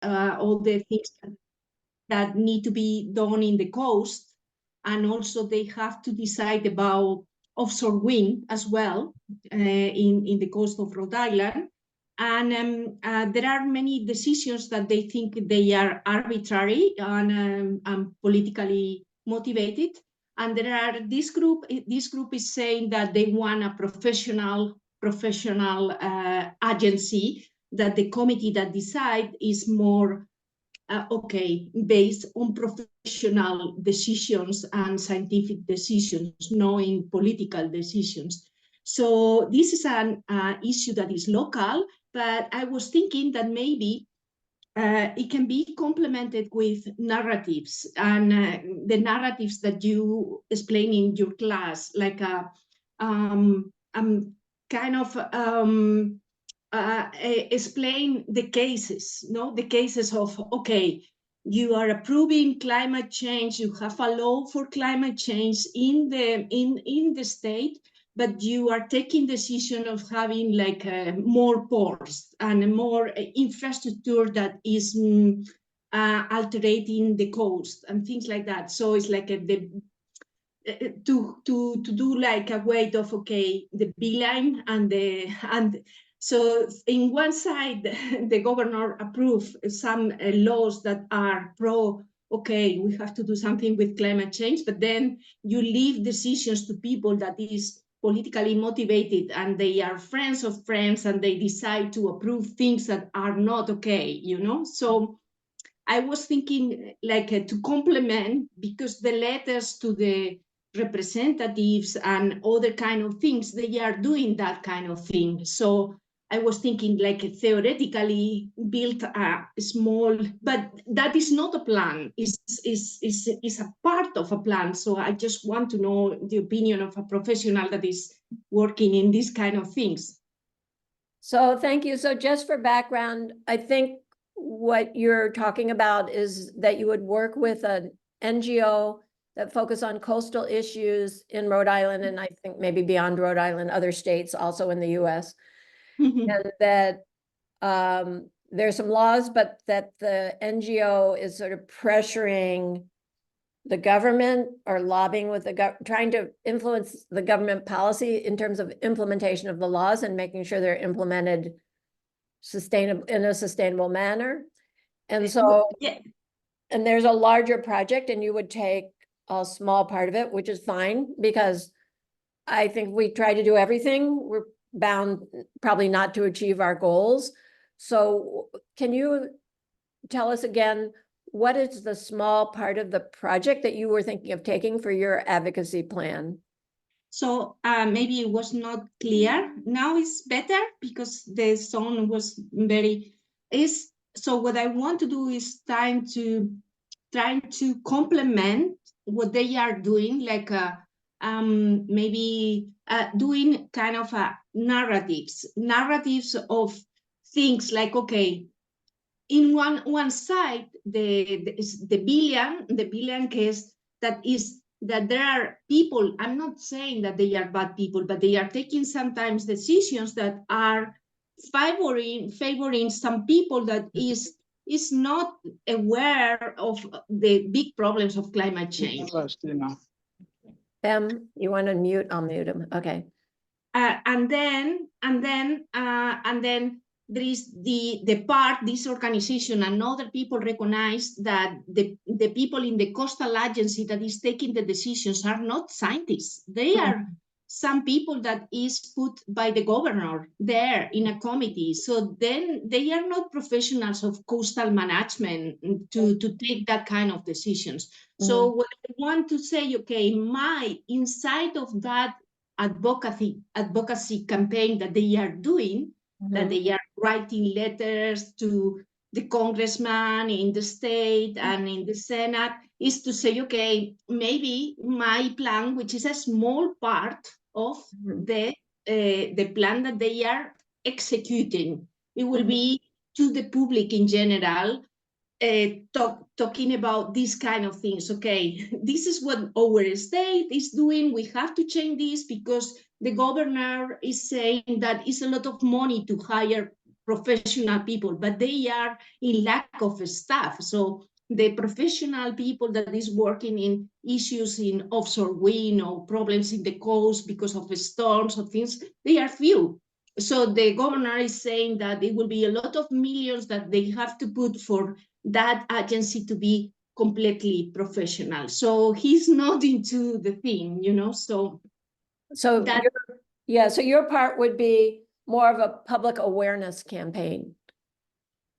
all the things that need to be done in the coast. And also they have to decide about offshore wind as well in the coast of Rhode Island. And there are many decisions that they think they are arbitrary and politically motivated. And there are this group is saying that they want a professional agency, that the committee that decide is more based on professional decisions and scientific decisions, knowing political decisions. So this is an issue that is local, but I was thinking that maybe it can be complemented with narratives, and the narratives that you explain in your class, like a kind of explain the cases, the cases of, okay, you are approving climate change, you have a law for climate change in the state, but you are taking decision of having like more ports and more infrastructure that is altering the coast and things like that. So it's like to do like a weight of, okay, the beeline and so in one side the governor approved some laws that are pro, okay, we have to do something with climate change, but then you leave decisions to people that is politically motivated and they are friends of friends and they decide to approve things that are not okay, So I was thinking like to complement, because the letters to the representatives and other kind of things, they are doing that kind of thing. So I was thinking like theoretically build a small, but that is not a plan, is a part of a plan. So I just want to know the opinion of a professional that is working in these kind of things. So thank you. So just for background, I think what you're talking about is that you would work with an NGO that focus on coastal issues in Rhode Island, and I think maybe beyond Rhode Island, other states also in the US. And that there's some laws, but that the NGO is sort of pressuring the government or lobbying with the trying to influence the government policy in terms of implementation of the laws and making sure they're implemented in a sustainable manner. And so, yeah. And there's a larger project and you would take a small part of it, which is fine, because I think we try to do everything. We're bound probably not to achieve our goals. So can you tell us again, what is the small part of the project that you were thinking of taking for your advocacy plan? So maybe it was not clear. Now it's better because the sound was so what I want to do is trying to complement what they are doing, like maybe doing kind of narratives of things like, okay, in one side, the billion case that there are people, I'm not saying that they are bad people, but they are taking sometimes decisions that are favoring some people that is not aware of the big problems of climate change. You want to mute? I'll mute him. Okay. And then there is this organization and other people recognize that the people in the coastal agency that is taking the decisions are not scientists. They are some people that is put by the governor there in a committee. So then they are not professionals of coastal management to take that kind of decisions. So what I want to say, okay, inside of that advocacy campaign that they are doing, that they are writing letters to the congressman in the state and in the Senate, is to say, okay, maybe my plan, which is a small part of the plan that they are executing, it will be to the public in general, talking about these kind of things. Okay, this is what our state is doing. We have to change this because the governor is saying that it's a lot of money to hire professional people, but they are in lack of staff. So the professional people that is working in issues in offshore wind or problems in the coast because of the storms or things, they are few. So the governor is saying that it will be a lot of millions that they have to put for that agency to be completely professional. So he's not into the thing, so that, so your part would be more of a public awareness campaign.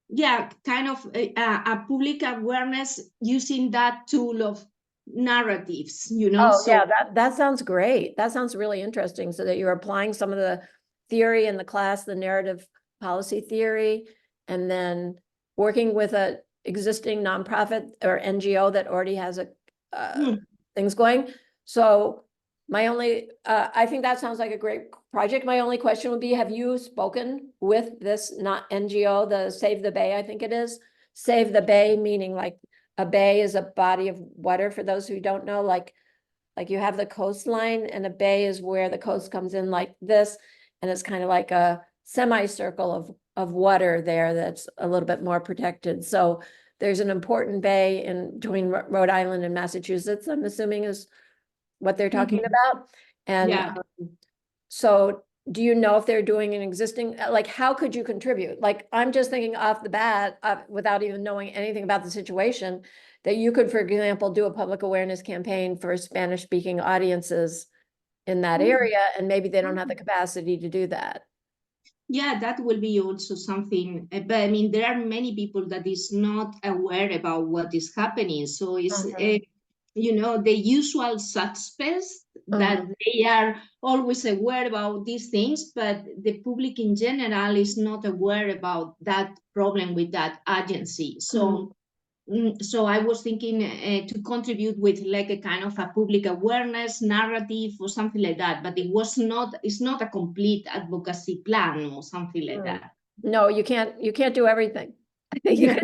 yeah, kind of a public awareness using that tool of narratives, Oh, so yeah, that sounds great. That sounds really interesting. So that you're applying some of the theory in the class, the narrative policy theory, and then working with a existing nonprofit or NGO that already has things going. So I think that sounds like a great project. My only question would be, have you spoken with this not NGO, the Save the Bay, I think it is? Save the Bay, meaning like a bay is a body of water, for those who don't know, like you have the coastline, and a bay is where the coast comes in like this, and it's kind of like a semicircle of water there that's a little bit more protected. So there's an important bay between Rhode Island and Massachusetts, I'm assuming is what they're talking about. And yeah. So do you know if they're doing an existing, like, how could you contribute? Like, I'm just thinking off the bat, without even knowing anything about the situation, that you could, for example, do a public awareness campaign for Spanish speaking audiences in that area, and maybe they don't have the capacity to do that. Yeah, that will be also something, but I mean, there are many people that is not aware about what is happening. So it's, the usual suspects that they are always aware about these things, but the public in general is not aware about that problem with that agency. So I was thinking to contribute with like a kind of a public awareness narrative or something like that, but it's not a complete advocacy plan or something like that. No, you can't do everything. Yeah.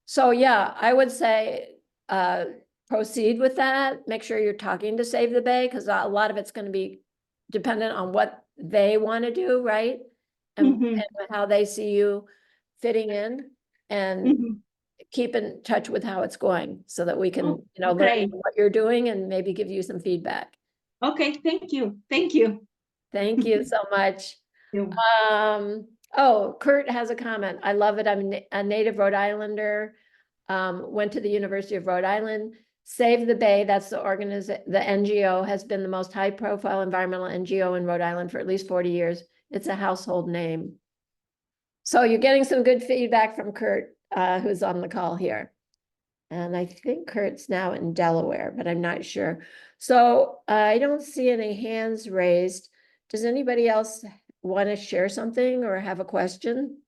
So yeah, I would say proceed with that. Make sure you're talking to Save the Bay, because a lot of it's going to be dependent on what they want to do, right? And how they see you fitting in, and keep in touch with how it's going, so that we can, learn what you're doing and maybe give you some feedback. Okay, thank you. Thank you. Thank you so much. Oh, Kurt has a comment. I love it. I'm a native Rhode Islander. Went to the University of Rhode Island. Save the Bay, that's the NGO, has been the most high-profile environmental NGO in Rhode Island for at least 40 years. It's a household name. So you're getting some good feedback from Kurt, who's on the call here. And I think Kurt's now in Delaware, but I'm not sure. So I don't see any hands raised. Does anybody else want to share something or have a question?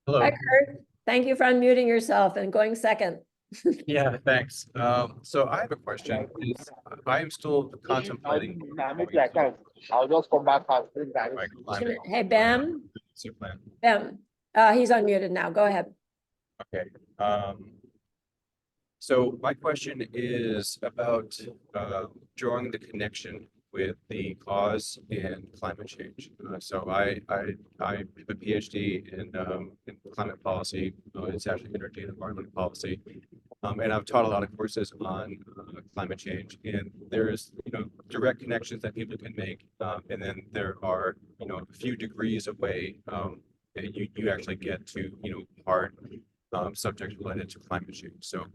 Hello. Hi, Kurt. Thank you for unmuting yourself and going second. Yeah, thanks. So I have a question. I am still contemplating. I'll just come back. Hey, Ben. Ben, he's unmuted now. Go ahead. Okay. So my question is about drawing the connection with the cause and climate change. So I have a PhD in climate policy. It's actually interstate environmental policy, and I've taught a lot of courses on climate change. And there's direct connections that people can make, and then there are a few degrees away you actually get to hard subjects related to climate change. So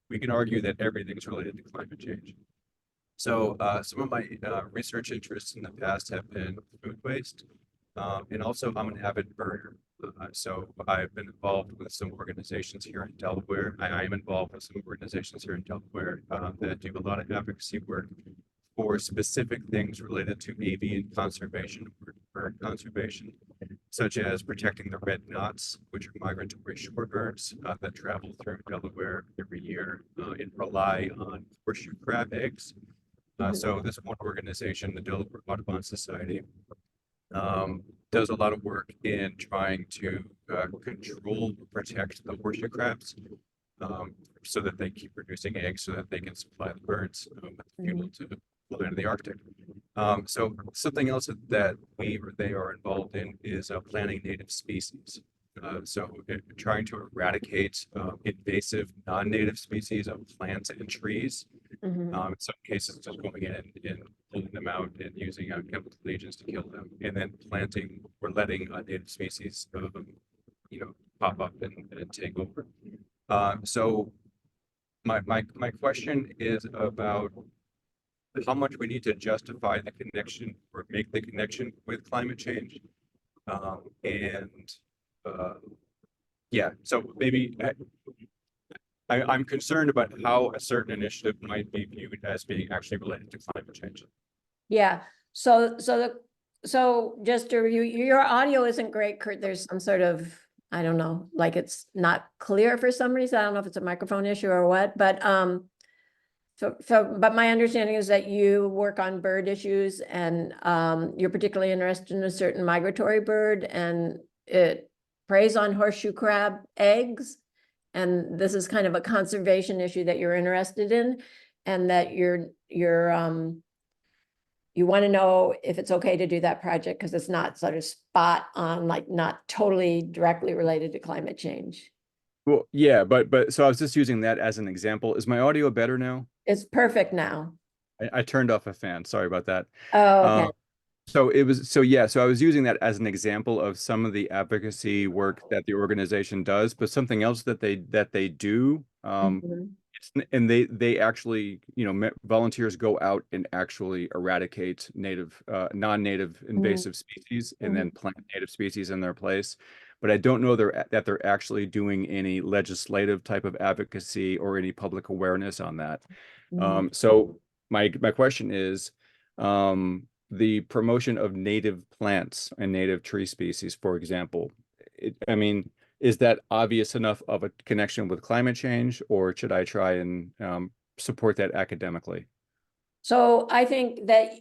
we can argue that everything's related to climate change. So some of my research interests in the past have been food waste, and also I'm an avid birder. So I've been involved with some organizations here in Delaware. I am involved with some organizations here in Delaware that do a lot of advocacy work for specific things related to avian conservation, bird conservation. such as protecting the red knots, which are migratory shorebirds that travel through Delaware every year and rely on horseshoe crab eggs. So this one organization, the Delaware Audubon Society, does a lot of work in trying to control, protect the horseshoe crabs, so that they keep producing eggs, so that they can supply the birds with fuel to the land of the Arctic. So something else that we or they are involved in is planting native species. So trying to eradicate invasive non-native species of plants and trees. In some cases, just going in and pulling them out and using chemical agents to kill them, and then planting or letting native species, pop up and take over. So my question is about how much we need to justify the connection or make the connection with climate change. Yeah, so maybe I'm concerned about how a certain initiative might be viewed as being actually related to climate change. Yeah, so just to review, your audio isn't great, Kurt. There's some sort of, I don't know, like it's not clear for some reason. I don't know if it's a microphone issue or what, but but my understanding is that you work on bird issues, and you're particularly interested in a certain migratory bird, and it preys on horseshoe crab eggs. And this is kind of a conservation issue that you're interested in, and that you want to know if it's okay to do that project because it's not sort of spot on, like not totally directly related to climate change. Well, yeah, but so I was just using that as an example. Is my audio better now? It's perfect now. I turned off a fan. Sorry about that. Oh, okay. So I was using that as an example of some of the advocacy work that the organization does, but something else that they do, and they actually, volunteers go out and actually eradicate non-native invasive species and then plant native species in their place. But I don't know that they're actually doing any legislative type of advocacy or any public awareness on that. So my question is, the promotion of native plants and native tree species, for example, is that obvious enough of a connection with climate change, or should I try and support that academically? So I think that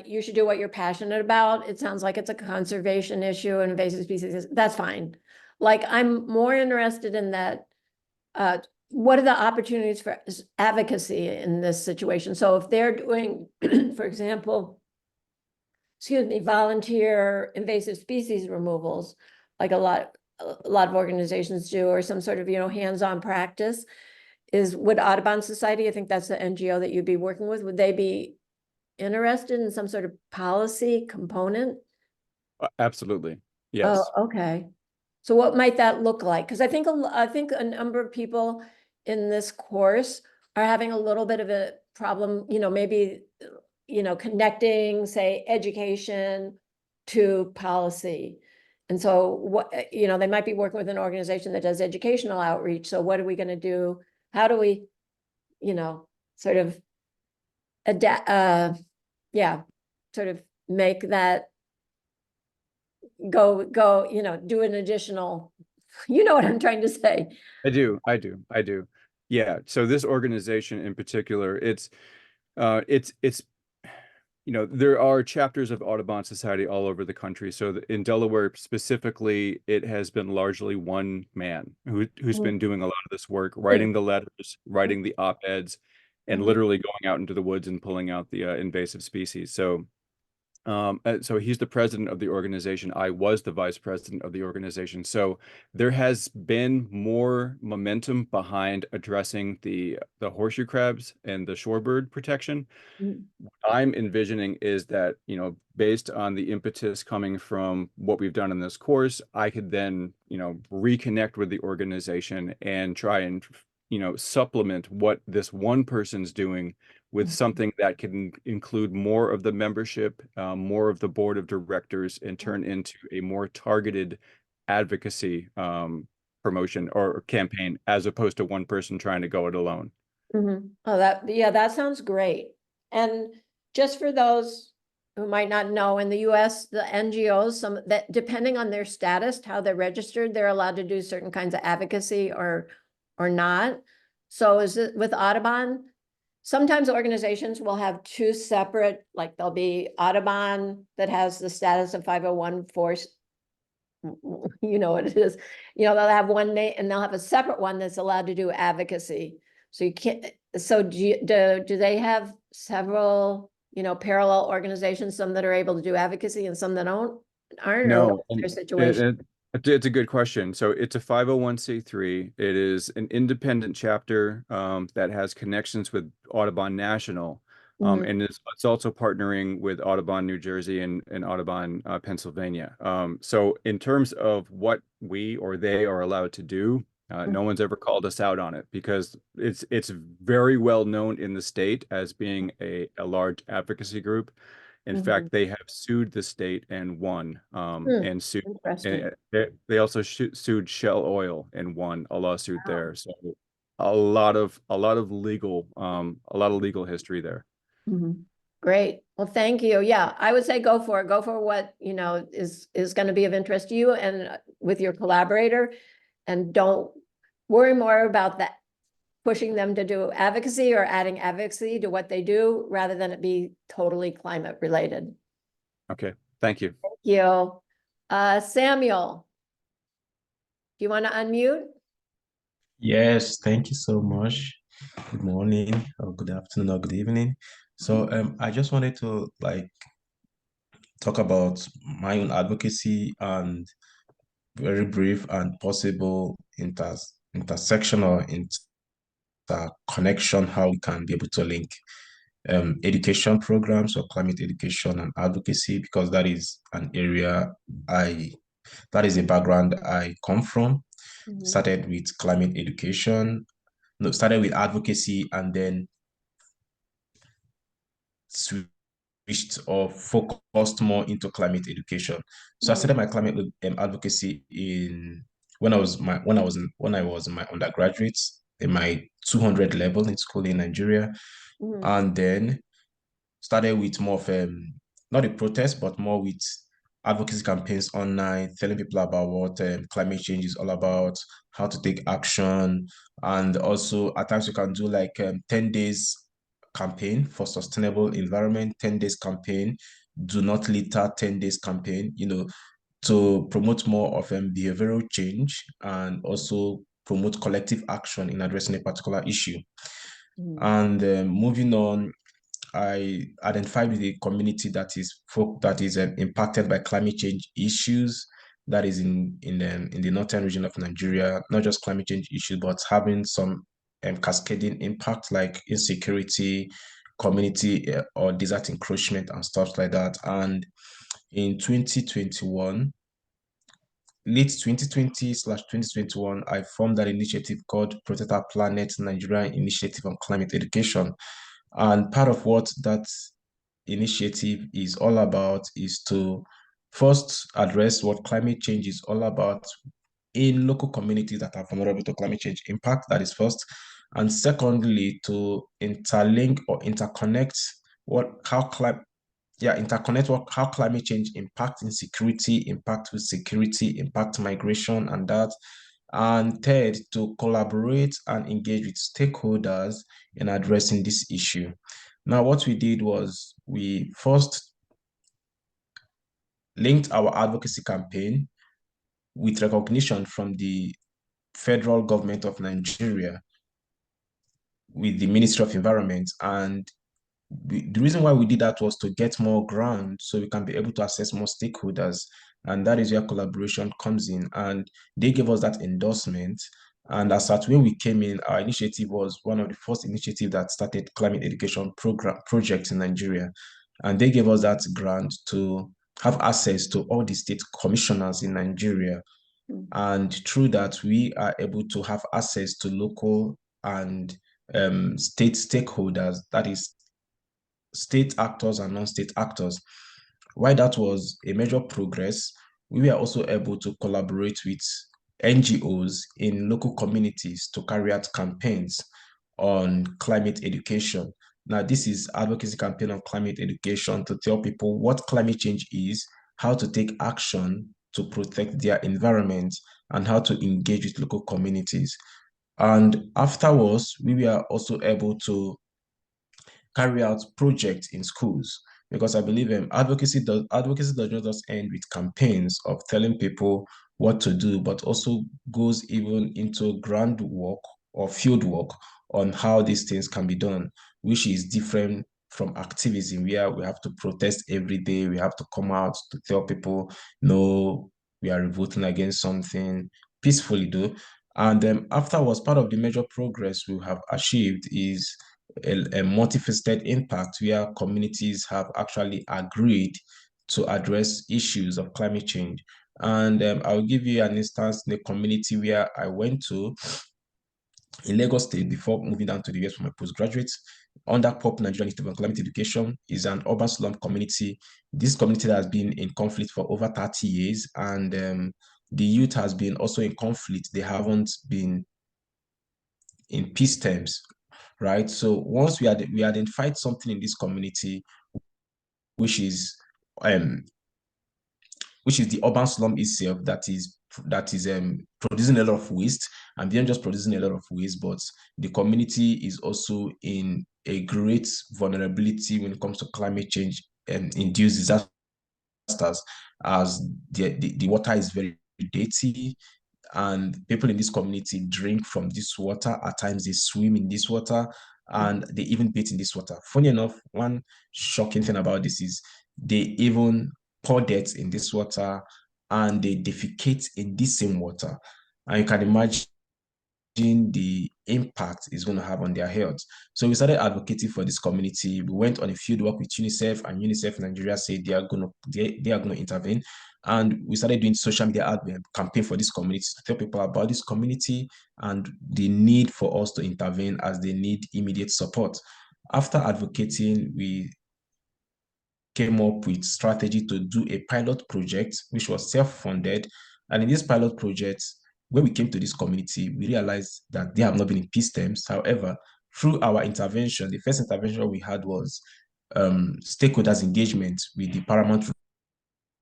you should do what you're passionate about. It sounds like it's a conservation issue and invasive species. That's fine. Like, I'm more interested in that. What are the opportunities for advocacy in this situation? So if they're doing, for example, volunteer invasive species removals, like a lot of organizations do, or some sort of, hands-on practice, would Audubon Society, I think that's the NGO that you'd be working with, would they be interested in some sort of policy component? Absolutely. Yes. Oh, okay. So what might that look like? Because I think a number of people in this course are having a little bit of a problem, maybe, connecting, say, education to policy. And so what, they might be working with an organization that does educational outreach. So what are we going to do? How do we, sort of adapt, sort of make that go, do an additional, what I'm trying to say. I do. Yeah. So this organization in particular, it's there are chapters of Audubon Society all over the country. So in Delaware specifically, it has been largely one man who's been doing a lot of this work, writing the letters, writing the op-eds, and literally going out into the woods and pulling out the invasive species. So he's the president of the organization. I was the vice president of the organization. So there has been more momentum behind addressing the horseshoe crabs and the shorebird protection. What I'm envisioning is that, based on the impetus coming from what we've done in this course, I could then, reconnect with the organization and try and, supplement what this one person's doing with something that can include more of the membership, more of the board of directors, and turn into a more targeted advocacy promotion or campaign, as opposed to one person trying to go it alone. Oh, that sounds great. And just for those who might not know, in the US, the NGOs, some that depending on their status, how they're registered, they're allowed to do certain kinds of advocacy or not. So is it with Audubon? Sometimes organizations will have two separate, like there'll be Audubon that has the status of 501 force. You know what it is. You know, they'll have one name and they'll have a separate one that's allowed to do advocacy. So you can't, so do they have several, you know, parallel organizations, some that are able to do advocacy and some that aren't, or No, what's their situation? it's a good question. So it's a 501c3. It is an independent chapter that has connections with Audubon National. And it's also partnering with Audubon New Jersey and Audubon Pennsylvania. So in terms of what we or they are allowed to do, no one's ever called us out on it because it's very well known in the state as being a large advocacy group. In fact, they have sued the state and won, and sued. Interesting. They also sued Shell Oil and won a lawsuit there. So a lot of legal history there. Great. Well, thank you. Yeah, I would say go for it. Go for what, you know, is going to be of interest to you and with your collaborator, and don't worry more about that, pushing them to do advocacy or adding advocacy to what they do rather than it be totally climate related. Okay. Thank you. Thank you. Samuel, do you want to unmute? Yes, thank you so much. Good morning, or good afternoon, or good evening. So I just wanted to talk about my own advocacy and very brief and possible intersection or interconnection, how we can be able to link education programs or climate education and advocacy, because that is an area that is a background I come from. Started with climate education, started with advocacy, and then switched or focused more into climate education. So I started my climate advocacy when I was in my undergraduate, in my 200 level in school in Nigeria, and then started with more of not a protest, but more with advocacy campaigns online, telling people about what climate change is all about, how to take action, and also at times you can do 10 days campaign for sustainable environment, 10 days campaign, do not litter 10 days campaign, to promote more of behavioral change and also promote collective action in addressing a particular issue. And moving on, I identified with a community that is impacted by climate change issues, that is in the northern region of Nigeria, not just climate change issues, but having some cascading impact like insecurity, community or desert encroachment and stuff like that. And in 2021, late 2020/2021, I formed an initiative called Protect Our Planet Nigeria Initiative on Climate Education. And part of what that initiative is all about is to first address what climate change is all about in local communities that are vulnerable to climate change impact. That is first. And secondly, to interlink or interconnect how climate change impact insecurity, impact with security, impact migration, and that. And third, to collaborate and engage with stakeholders in addressing this issue. Now, what we did was we first linked our advocacy campaign with recognition from the federal government of Nigeria with the Ministry of Environment. And the reason why we did that was to get more ground so we can be able to access more stakeholders. And that is where collaboration comes in. And they gave us that endorsement. And as at when we came in, our initiative was one of the first initiatives that started climate education projects in Nigeria. And they gave us that grant to have access to all the state commissioners in Nigeria. And through that, we are able to have access to local and state stakeholders, that is state actors and non-state actors. While that was a major progress, we were also able to collaborate with NGOs in local communities to carry out campaigns on climate education. Now, this is advocacy campaign on climate education to tell people what climate change is, how to take action to protect their environment, and how to engage with local communities. And afterwards, we were also able to carry out projects in schools, because I believe advocacy does not just end with campaigns of telling people what to do, but also goes even into groundwork or field work on how these things can be done, which is different from activism where we have to protest every day. We have to come out to tell people, no, we are revolting against something peacefully, though. And afterwards, part of the major progress we have achieved is a multifaceted impact where communities have actually agreed to address issues of climate change. And I'll give you an instance in a community where I went to in Lagos State before moving down to the US for my postgraduate. Under POP Nigerian Institute of Climate Education is an urban slum community. This community has been in conflict for over 30 years, and the youth has been also in conflict. They haven't been in peace terms, right? So once we identified something in this community, which is um the urban slum itself, that is producing a lot of waste, and beyond just producing a lot of waste, but the community is also in a great vulnerability when it comes to climate change and induced disasters, as the water is very dirty, and people in this community drink from this water. At times they swim in this water, and they even bathe in this water. Funny enough, one shocking thing about this is they even pour dirt in this water, and they defecate in this same water. And you can imagine the impact it's going to have on their health. So we started advocating for this community. We went on a field work with UNICEF, and UNICEF Nigeria said they are going to intervene. And we started doing social media ad campaign for this community to tell people about this community and the need for us to intervene, as they need immediate support. After advocating, we came up with strategy to do a pilot project, which was self-funded. And in this pilot project, when we came to this community, we realized that they have not been in peace terms. However, through our intervention, the first intervention we had was stakeholders engagement with the paramount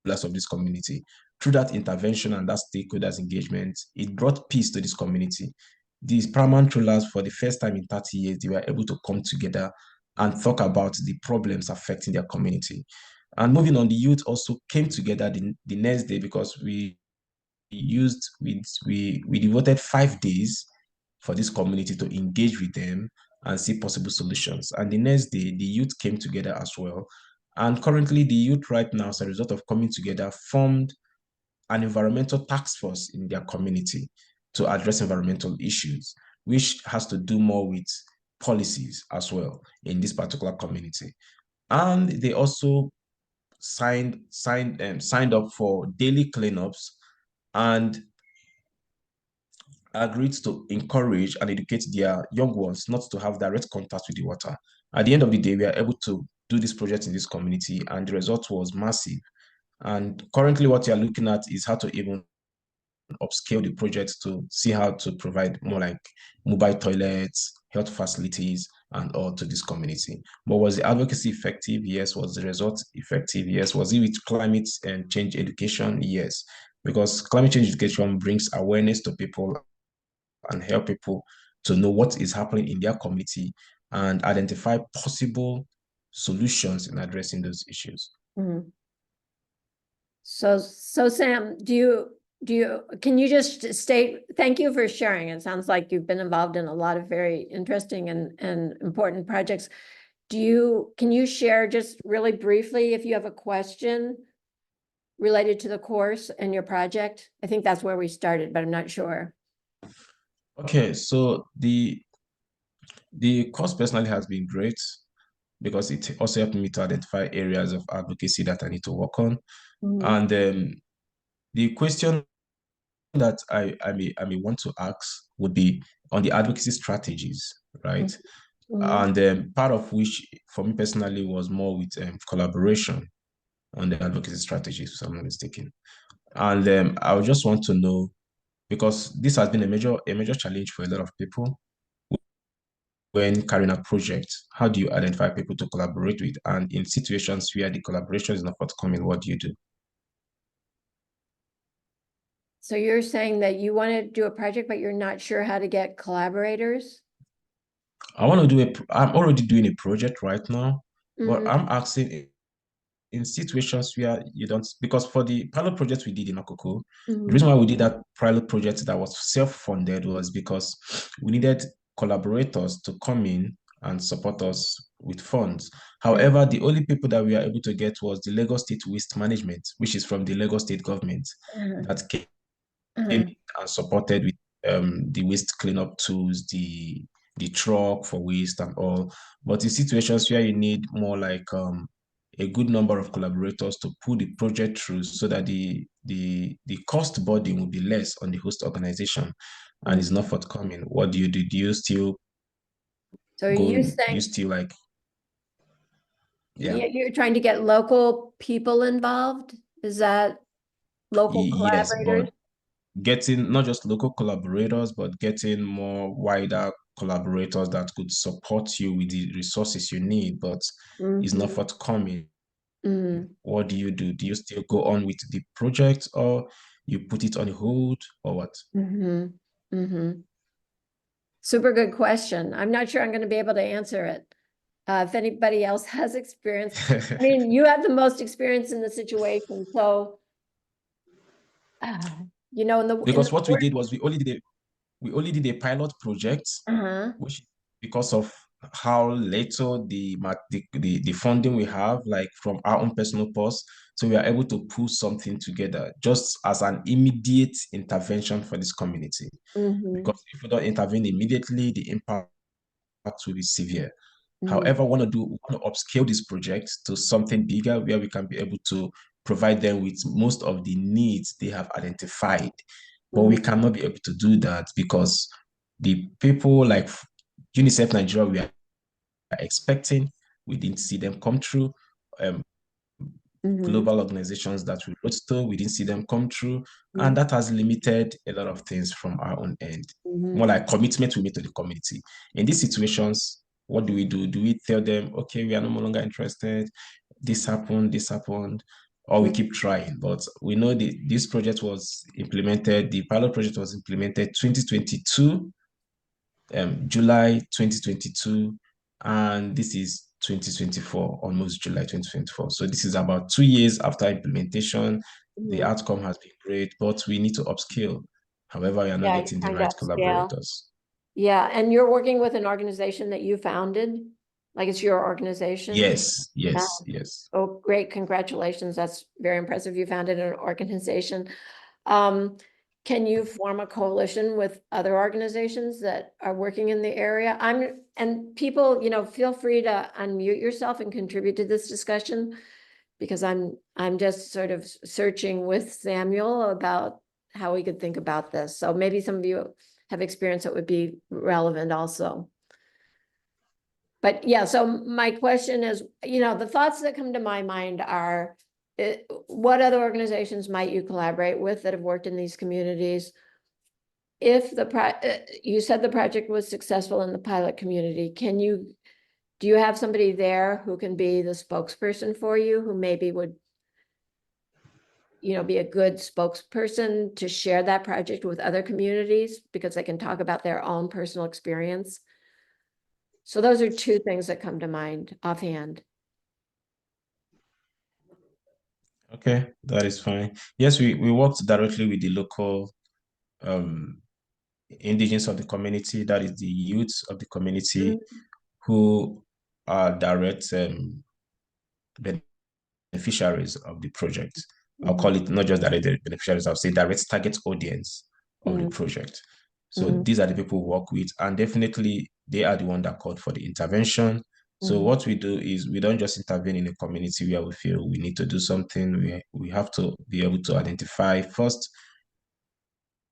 rulers of this community. Through that intervention and that stakeholders engagement, it brought peace to this community. These paramount rulers, for the first time in 30 years, they were able to come together and talk about the problems affecting their community. And moving on, the youth also came together the next day, because we devoted 5 days for this community to engage with them and see possible solutions. And the next day, the youth came together as well. And currently, the youth right now, as a result of coming together, formed an environmental task force in their community to address environmental issues, which has to do more with policies as well in this particular community. And they also signed up for daily cleanups and agreed to encourage and educate their young ones not to have direct contact with the water. At the end of the day, we are able to do this project in this community, and the result was massive. And currently, what you are looking at is how to even upscale the project to see how to provide more like mobile toilets, health facilities, and all to this community. But was the advocacy effective? Yes. Was the result effective? Yes. Was it with climate and change education? Yes. Because climate change education brings awareness to people and help people to know what is happening in their community and identify possible solutions in addressing those issues. Mhm. So Sam, can you just state, thank you for sharing. It sounds like you've been involved in a lot of very interesting and important projects. Can you share just really briefly if you have a question related to the course and your project? I think that's where we started, but I'm not sure. Okay, so the course personally has been great, because it also helped me to identify areas of advocacy that I need to work on. And the question that I may want to ask would be on the advocacy strategies, right? And part of which, for me personally, was more with collaboration on the advocacy strategies, if I'm not mistaken. And I would just want to know, because this has been a major challenge for a lot of people when carrying out projects, how do you identify people to collaborate with? And in situations where the collaboration is not forthcoming, what do you do? So you're saying that you want to do a project, but you're not sure how to get collaborators? I'm already doing a project right now, but Mhm, I'm asking in situations where you don't, because for the pilot project we did in Okoko, the mhm, reason why we did that pilot project that was self-funded was because we needed collaborators to come in and support us with funds. However, the only people that we were able to get was the Lagos State Waste Management, which is from the Lagos State government, uh-huh, that came uh-huh, and supported with the waste cleanup tools, the truck for waste and all. But in situations where you need more like a good number of collaborators to pull the project through, so that the cost burden will be less on the host organization and is not forthcoming, what do you do? Do you still So go? you Do you saying still like, yeah? you're trying to get local people involved? Is that local Yes, collaborators? but getting not just local collaborators, but getting more wider collaborators that could support you with the resources you need, but is not Mhm, forthcoming. mhm, What do you do? Do you still go on with the project, or you put it on hold, or what? mhm, mhm. Super good question. I'm not sure I'm going to be able to answer it. If anybody else has experience, I mean, you have the most experience in the situation, so you know, in the Because what we work. did was we only did a pilot project, Uh-huh. which, because of how little the funding we have, like from our own personal purse, so we are able to pull something together just as an immediate intervention for this community. Mhm, Because if we don't intervene immediately, the impact will be severe. mhm, However, we want to upscale this project to something bigger, where we can be able to provide them with most of the needs they have identified. But we mhm, cannot be able to do that because the people like UNICEF Nigeria, we are expecting, we didn't see them come through. Um, mhm, Global organizations that we wrote to, we didn't see them come through. And mhm, that has limited a lot of things from our own end. mhm, More like commitment we made to the community. In these situations, what do we do? Do we tell them, okay, we are no longer interested, this happened, or we mhm, keep trying? But we know this project was implemented, the pilot project was implemented 2022, July 2022, and this is 2024, almost July 2024. So this is about 2 years after implementation. The mhm. outcome has been great, but we need to upscale. However, we are not Yeah, you're getting the trying to right upscale. collaborators. Yeah, and you're working with an organization that you founded, like it's your organization? Yes, Yeah. yes, yes. Oh, great. Congratulations. That's very impressive. You founded an organization. Um, can you form a coalition with other organizations that are working in the area? And people, you know, feel free to unmute yourself and contribute to this discussion, because I'm just sort of searching with Samuel about how we could think about this. So maybe some of you have experience that would be relevant also. But yeah, so my question is, you know, the thoughts that come to my mind are, what other organizations might you collaborate with that have worked in these communities? If you said the project was successful in the pilot community, do you have somebody there who can be the spokesperson for you, who maybe would, you know, be a good spokesperson to share that project with other communities because they can talk about their own personal experience? So those are two things that come to mind offhand. Okay, that is fine. Yes, we worked directly with the local um, indigenous of the community, that is the youth of the community, who are direct beneficiaries of the project. I'll Mhm, call it not just direct beneficiaries, I'll say direct target audience of the mhm, project. So mhm, these are the people we work with, and definitely they are the one that called for the intervention. So mhm. what we do is we don't just intervene in a community where we feel we need to do something. We have to be able to identify first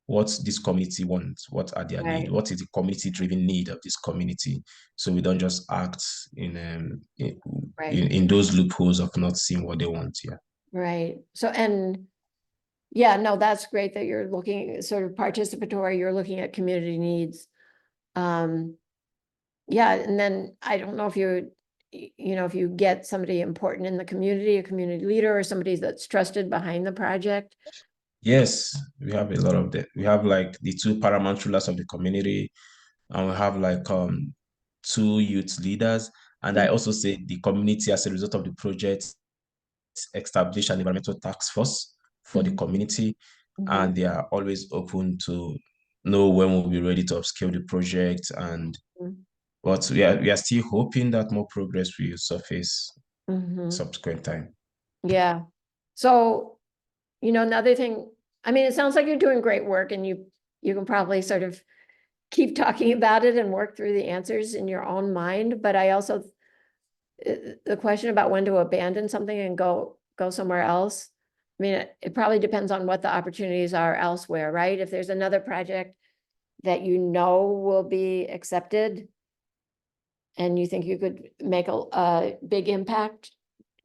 what this community wants, what are their needs, Right, what is the community-driven need of this community. So we don't just act right, in those loopholes of not seeing what they want. Yeah. right. So, and yeah, no, that's great that you're looking sort of participatory, you're looking at community needs. Um, Yeah, and then I don't know if if you get somebody important in the community, a community leader or somebody that's trusted behind the project. Yes, we have a lot of that. We have like the two paramount rulers of the community, and we have like two youth leaders. And I also say the community, as a result of the project, established an environmental task force for the community, and they are always open to know when we'll be ready to upscale the project. And but we are still hoping that more progress will surface subsequent time. Yeah. So, another thing, I mean, it sounds like you're doing great work, and you can probably sort of keep talking about it and work through the answers in your own mind. But I also, the question about when to abandon something and go somewhere else. I mean, it probably depends on what the opportunities are elsewhere, right? If there's another project that will be accepted and you think you could make a big impact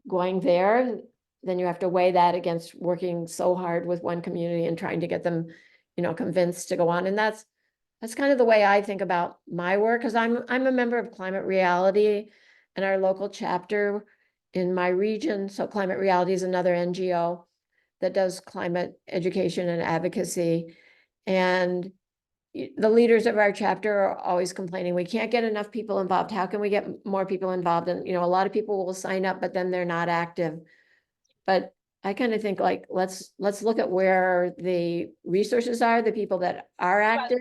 going there, then you have to weigh that against working so hard with one community and trying to get them, convinced to go on. And that's kind of the way I think about my work, because I'm a member of Climate Reality and our local chapter in my region. So Climate Reality is another NGO that does climate education and advocacy. And the leaders of our chapter are always complaining, we can't get enough people involved. How can we get more people involved? And, a lot of people will sign up, but then they're not active. But I kind of think like, let's look at where the resources are, the people that are active,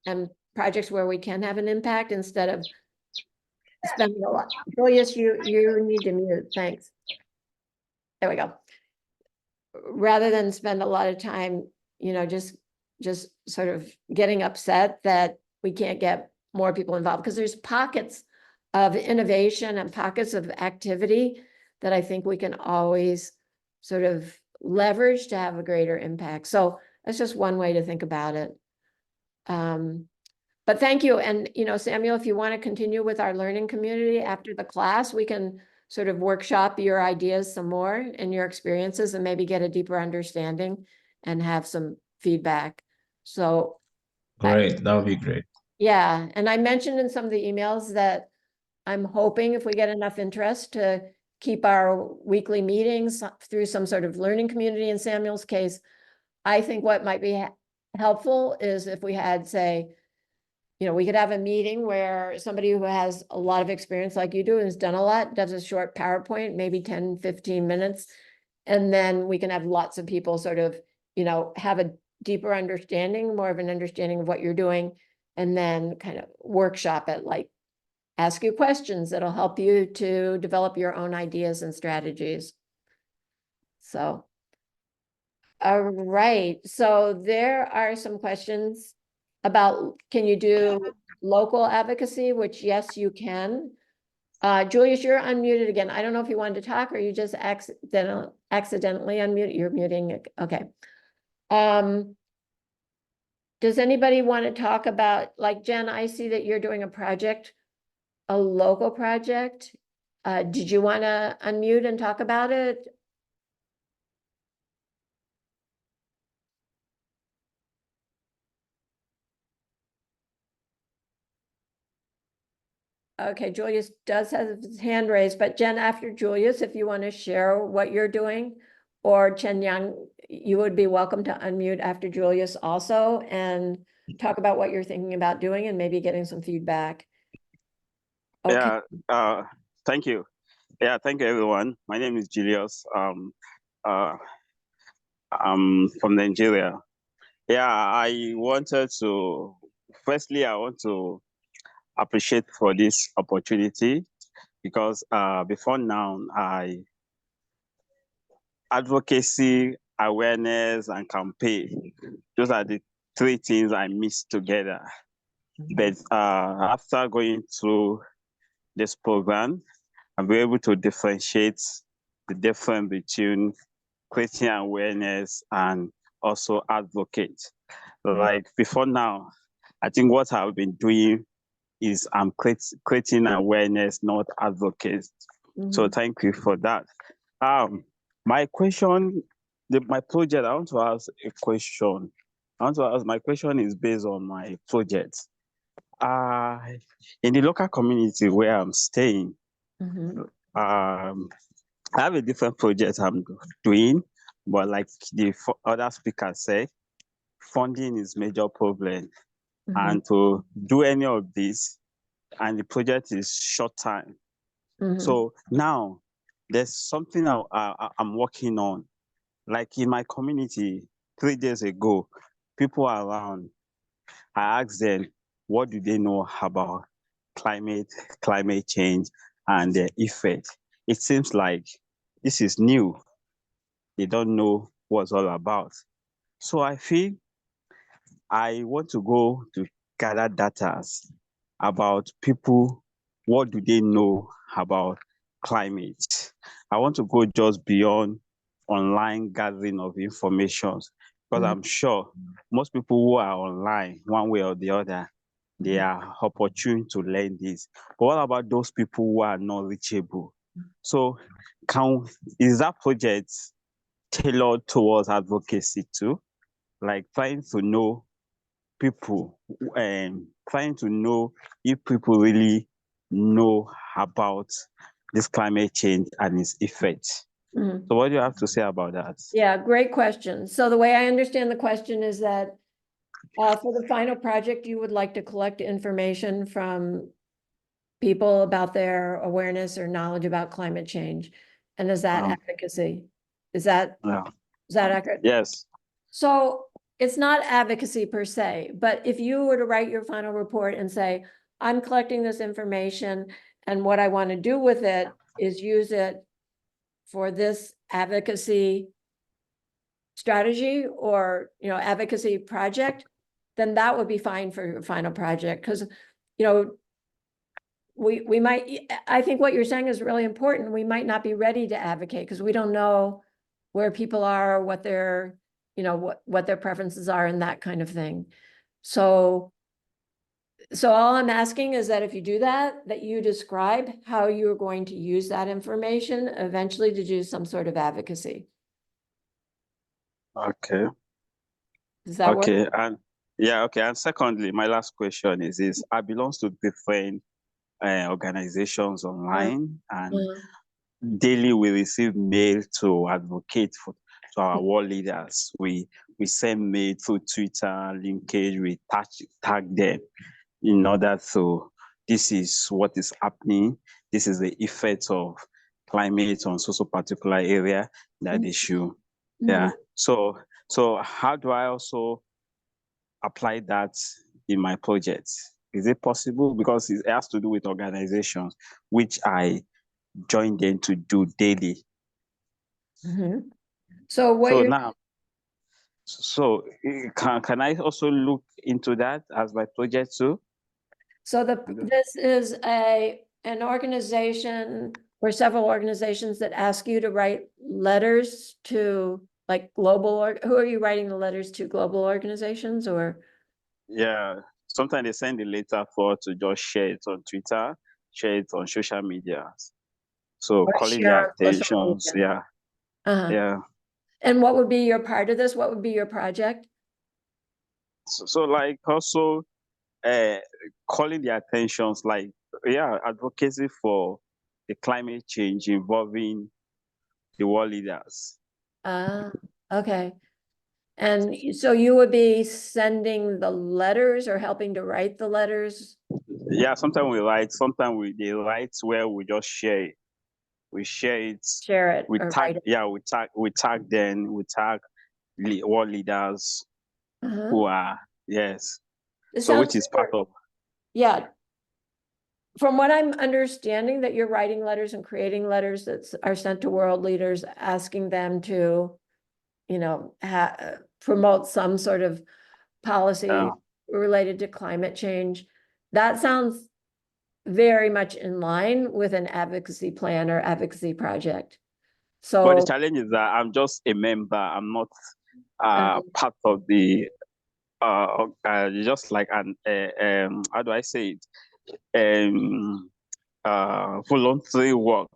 and projects where we can have an impact instead of spending a lot. Julius, you need to mute. Thanks. There we go. Rather than spend a lot of time, just sort of getting upset that we can't get more people involved, because there's pockets of innovation and pockets of activity that I think we can always sort of leverage to have a greater impact. So that's just one way to think about it. But thank you. And, Samuel, if you want to continue with our learning community after the class, we can sort of workshop your ideas some more and your experiences and maybe get a deeper understanding and have some feedback. So. Great, that would be great. Yeah. And I mentioned in some of the emails that I'm hoping if we get enough interest to keep our weekly meetings through some sort of learning community. In Samuel's case, I think what might be helpful is if we had, say, we could have a meeting where somebody who has a lot of experience like you do and has done a lot, does a short PowerPoint, maybe 10, 15 minutes. And then we can have lots of people sort of, have a deeper understanding, more of an understanding of what you're doing, and then kind of workshop it, like ask you questions that'll help you to develop your own ideas and strategies. So, all right. So there are some questions about, can you do local advocacy, which yes, you can. Julius, you're unmuted again. I don't know if you wanted to talk or you just accidentally unmute. You're muting. Okay. Does anybody want to talk about, like Jen, I see that you're doing a project, a local project. Did you want to unmute and talk about it? Okay, Julius does have his hand raised, but Jen, after Julius, if you want to share what you're doing, or Chen Yang, you would be welcome to unmute after Julius also and talk about what you're thinking about doing and maybe getting some feedback. Okay. Yeah, thank you. Yeah, thank you, everyone. My name is Julius. I'm from Nigeria. Yeah, I want to appreciate for this opportunity, because before now, advocacy, awareness, and campaign, those are the three things I mix together. But after going through this program, I'll be able to differentiate the difference between creating awareness and also advocate. Like before now, I think what I've been doing is I'm creating awareness, not advocate. So thank you for that. My question, my project, I want to ask a question. My question is based on my project. in the local community where I'm staying, Mhm. I have a different project I'm doing, but like the other speaker said, funding is major problem. Mhm. And to do any of this, and the project is short time. Mhm. So now there's something I'm working on. Like in my community, 3 days ago, people around, I asked them, what do they know about climate change and their effect? It seems like this is new. They don't know what's all about. So I feel I want to go to gather data about people, what do they know about climate? I want to go just beyond online gathering of information, because I'm sure most people who are online, one way or the other, they are opportune to learn this. But what about those people who are not reachable? So is that project tailored towards advocacy too? Like trying to know people, trying to know if people really know about this climate change and its effects. Mhm. So what do you have to say about that? Yeah, great question. So the way I understand the question is that for the final project, you would like to collect information from people about their awareness or knowledge about climate change. And is that advocacy? Is that accurate? Yes. So it's not advocacy per se, but if you were to write your final report and say, I'm collecting this information and what I want to do with it is use it for this advocacy strategy or, advocacy project, then that would be fine for your final project. Because, we might, I think what you're saying is really important. We might not be ready to advocate because we don't know where people are, what their, what their preferences are and that kind of thing. So all I'm asking is that if you do that you describe how you're going to use that information eventually to do some sort of advocacy. Okay. Does that work? Okay. And yeah, okay. And secondly, my last question is I belong to different organizations online, and daily we receive mail to advocate to our world leaders. We send mail through Twitter, linkage, we tag them in order to, this is what is happening, this is the effect of climate on so particular area that they should. Yeah. So how do I also apply that in my project? Is it possible? Because it has to do with organizations, which I join them to do daily. So what So you're now, can I also look into that as my project too? So this is an organization or several organizations that ask you to write letters to like who are you writing the letters to, global organizations or? Yeah, sometimes they send the letter for to just share it on Twitter, share it on social media. So Or calling share their on social attentions, media. yeah, yeah. And what would be your part of this? What would be your project? So like also calling their attentions, like, yeah, advocacy for the climate change involving the world leaders. Okay. And so you would be sending the letters or helping to write the letters? Yeah, sometimes we write, sometimes they write where we just share it. We share it. Share it We or tag, write it. yeah, we tag them, we tag world leaders who are, yes. It So which sounds is part of. Yeah. From what I'm understanding, that you're writing letters and creating letters that are sent to world leaders, asking them to, promote some sort of policy related to climate change. That sounds very much in line with an advocacy plan or advocacy project. But the So, challenge is that I'm just a member. I'm not part of the just like an how do I say it? Voluntary work.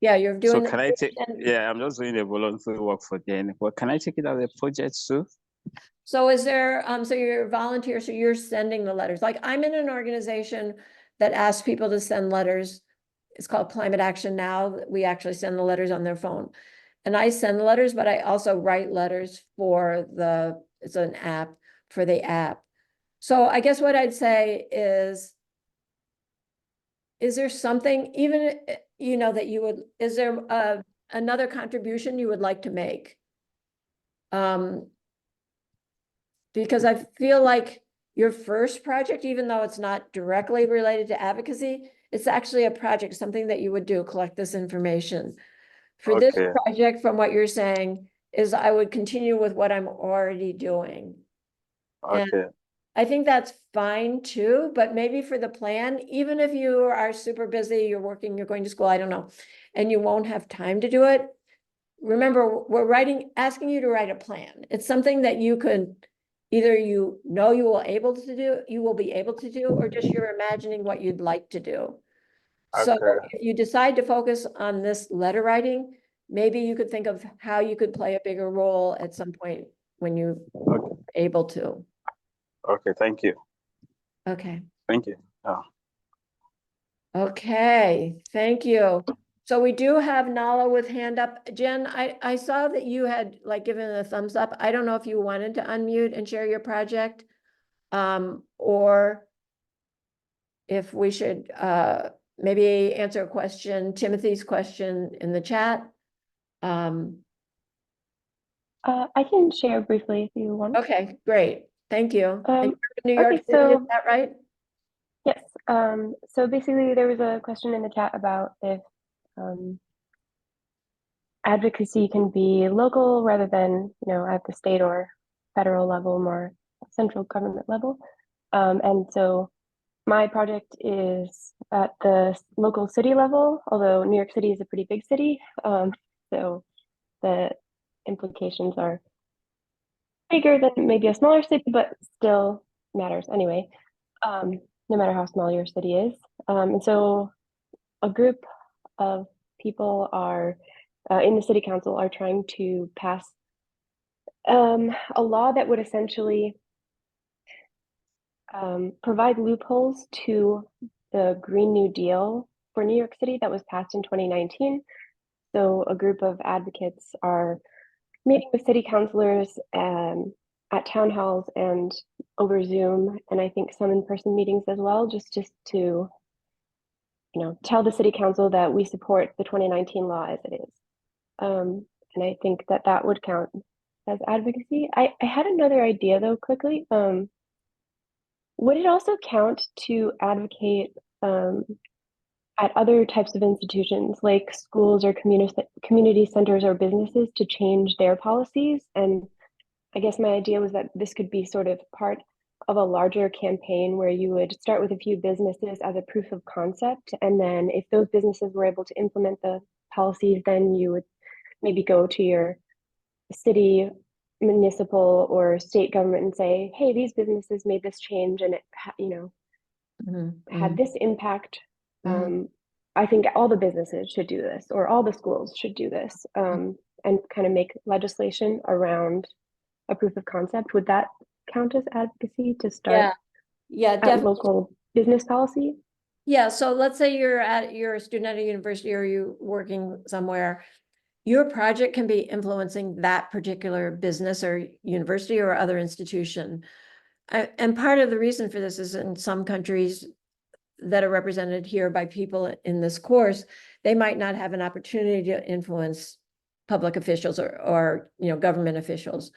yeah, you're doing. So can I take? Yeah, I'm just doing a voluntary work for them. But can I take it as a project too? So is there, so you're a volunteer, so you're sending the letters. Like I'm in an organization that asks people to send letters. It's called Climate Action Now. We actually send the letters on their phone. And I send the letters, but I also write letters for it's an app for the app. So I guess what I'd say is there something even, that you would, is there another contribution you would like to make? Because I feel like your first project, even though it's not directly related to advocacy, it's actually a project, something that you would do, collect this information. For this Okay. project, from what you're saying, is I would continue with what I'm already doing. And Okay. I think that's fine too, but maybe for the plan, even if you are super busy, you're working, you're going to school, I don't know, and you won't have time to do it. Remember, we're asking you to write a plan. It's something that you could either you will be able to do, or just you're imagining what you'd like to do. So Okay. if you decide to focus on this letter writing, maybe you could think of how you could play a bigger role at some point when you're able to. Okay. Thank you. Okay. Thank you. Oh. Okay, thank you. So we do have Nala with hand up. Jen, I saw that you had like given a thumbs up. I don't know if you wanted to unmute and share your project. Or if we should maybe answer a question, Timothy's question in the chat. I can share briefly if you want. Okay, great. Thank you. And you're in New York Okay, City, is so that right? yes. So basically there was a question in the chat about if advocacy can be local rather than, at the state or federal level, more central government level. And so my project is at the local city level, although New York City is a pretty big city. So the implications are bigger than maybe a smaller city, but still matters anyway, no matter how small your city is. And so a group of people are in the city council are trying to pass a law that would essentially provide loopholes to the Green New Deal for New York City that was passed in 2019. So a group of advocates are meeting with city councilors at town halls and over Zoom, and I think some in-person meetings as well, just to tell the city council that we support the 2019 law as it is. And I think that would count as advocacy. I had another idea though, quickly. Would it also count to advocate at other types of institutions like schools or community centers or businesses to change their policies? And I guess my idea was that this could be sort of part of a larger campaign where you would start with a few businesses as a proof of concept. And then if those businesses were able to implement the policies, then you would maybe go to your city, municipal, or state government and say, hey, these businesses made this change and it, had this impact. I think all the businesses should do this, or all the schools should do this, and kind of make legislation around a proof of concept. Would that count as advocacy to start Yeah, at definitely. local business policy? Yeah, so let's say you're a student at a university or you're working somewhere. Your project can be influencing that particular business or university or other institution. And part of the reason for this is in some countries that are represented here by people in this course, they might not have an opportunity to influence public officials or government officials.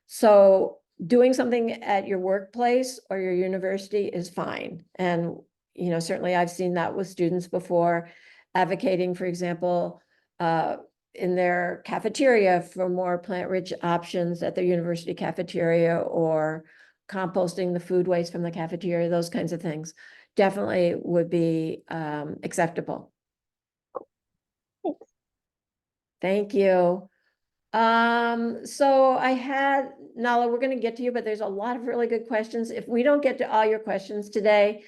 So doing something at your workplace or your university is fine. And certainly I've seen that with students before, advocating, for example, in their cafeteria for more plant-rich options at their university cafeteria, or composting the food waste from the cafeteria, those kinds of things definitely would be acceptable. Thanks. Thank you. So I had, Nala, we're going to get to you, but there's a lot of really good questions. If we don't get to all your questions today,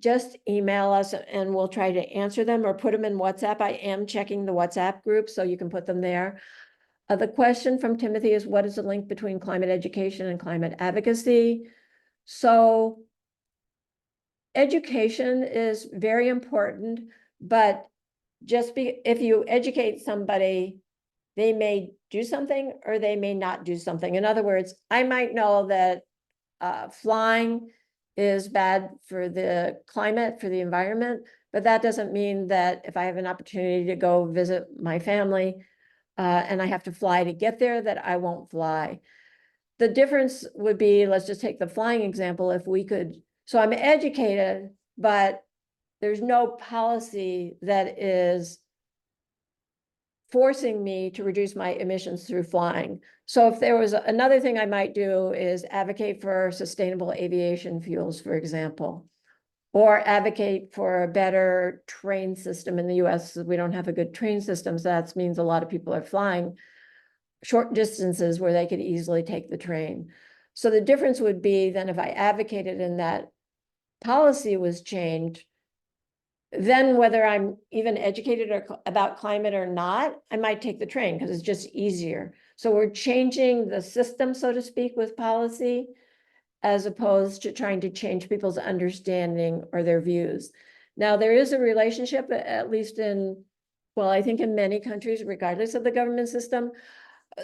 just email us and we'll try to answer them or put them in WhatsApp. I am checking the WhatsApp group, so you can put them there. The question from Timothy is, what is the link between climate education and climate advocacy? So education is very important, but if you educate somebody, they may do something or they may not do something. In other words, I might know that flying is bad for the climate, for the environment, but that doesn't mean that if I have an opportunity to go visit my family and I have to fly to get there, that I won't fly. The difference would be, let's just take the flying example, if we could, so I'm educated, but there's no policy that is forcing me to reduce my emissions through flying. So if there was another thing I might do is advocate for sustainable aviation fuels, for example, or advocate for a better train system in the US. We don't have a good train system, so that means a lot of people are flying short distances where they could easily take the train. So the difference would be then if I advocated and that policy was changed, then whether I'm even educated about climate or not, I might take the train because it's just easier. So we're changing the system, so to speak, with policy, as opposed to trying to change people's understanding or their views. Now, there is a relationship, at least well, I think in many countries, regardless of the government system.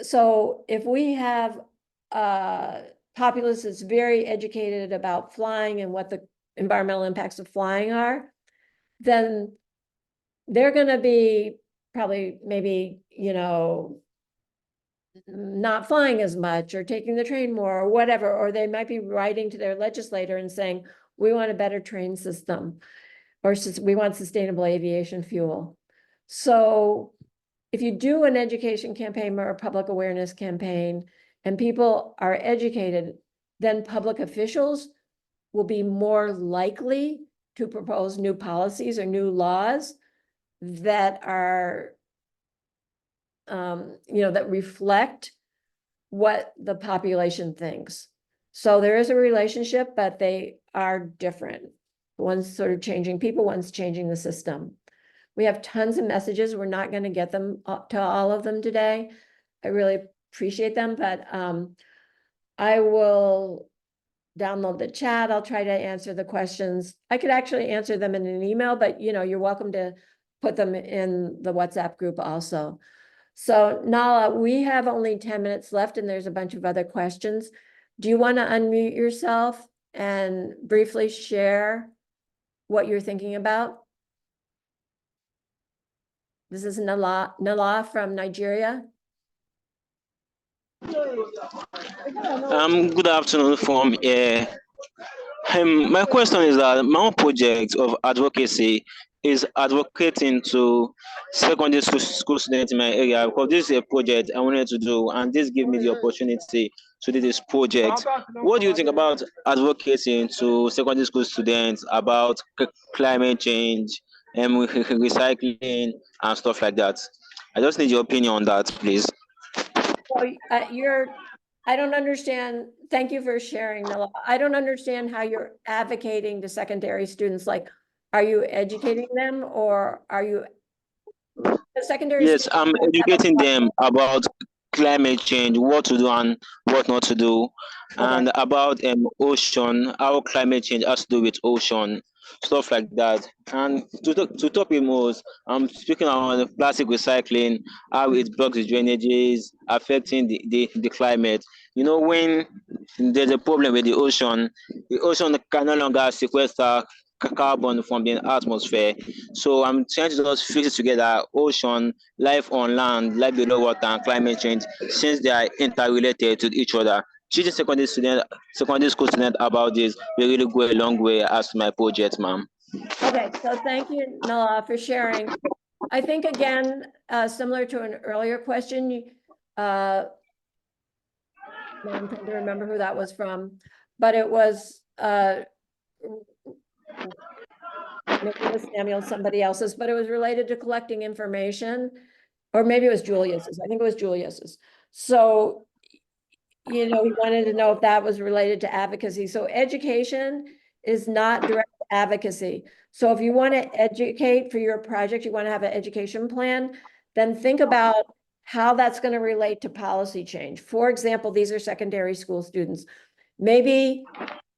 So if we have a populace that's very educated about flying and what the environmental impacts of flying are, then they're going to be probably maybe, not flying as much or taking the train more or whatever, or they might be writing to their legislator and saying, we want a better train system, or we want sustainable aviation fuel. So if you do an education campaign or a public awareness campaign and people are educated, then public officials will be more likely to propose new policies or new laws that are, that reflect what the population thinks. So there is a relationship, but they are different. One's sort of changing people, one's changing the system. We have tons of messages. We're not going to get them to all of them today. I really appreciate them, but I will download the chat. I'll try to answer the questions. I could actually answer them in an email, but you're welcome to put them in the WhatsApp group also. So Nala, we have only 10 minutes left and there's a bunch of other questions. Do you want to unmute yourself and briefly share what you're thinking about? This is Nala from Nigeria. Good afternoon from here. My question is that my own project of advocacy is advocating to secondary school students in my area, because this is a project I wanted to do, and this gave me the opportunity to do this project. What do you think about advocating to secondary school students about climate change and recycling and stuff like that? I just need your opinion on that, please. So I don't understand. Thank you for sharing, Nala. I don't understand how you're advocating to secondary students. Like, are you educating them or are you the secondary? Yes, I'm educating them about climate change, what to do and what not to do, and about ocean, how climate change has to do with ocean, stuff like that. And to top it most, I'm speaking on plastic recycling, how it blocks the drainages, affecting the climate. When there's a problem with the ocean can no longer sequester carbon from the atmosphere. So I'm trying to just fix it together: ocean, life on land, life below water, and climate change, since they are interrelated to each other. Teaching secondary school students about this will really go a long way as my project, ma'am. Okay, so thank you, Nala, for sharing. I think, again, similar to an earlier question, I'm trying to remember who that was from, but it was maybe it was Samuel, somebody else's, but it was related to collecting information, or maybe it was Julius's. I think it was Julius's. So, he wanted to know if that was related to advocacy. So education is not direct advocacy. So if you want to educate for your project, you want to have an education plan, then think about how that's going to relate to policy change. For example, these are secondary school students. Maybe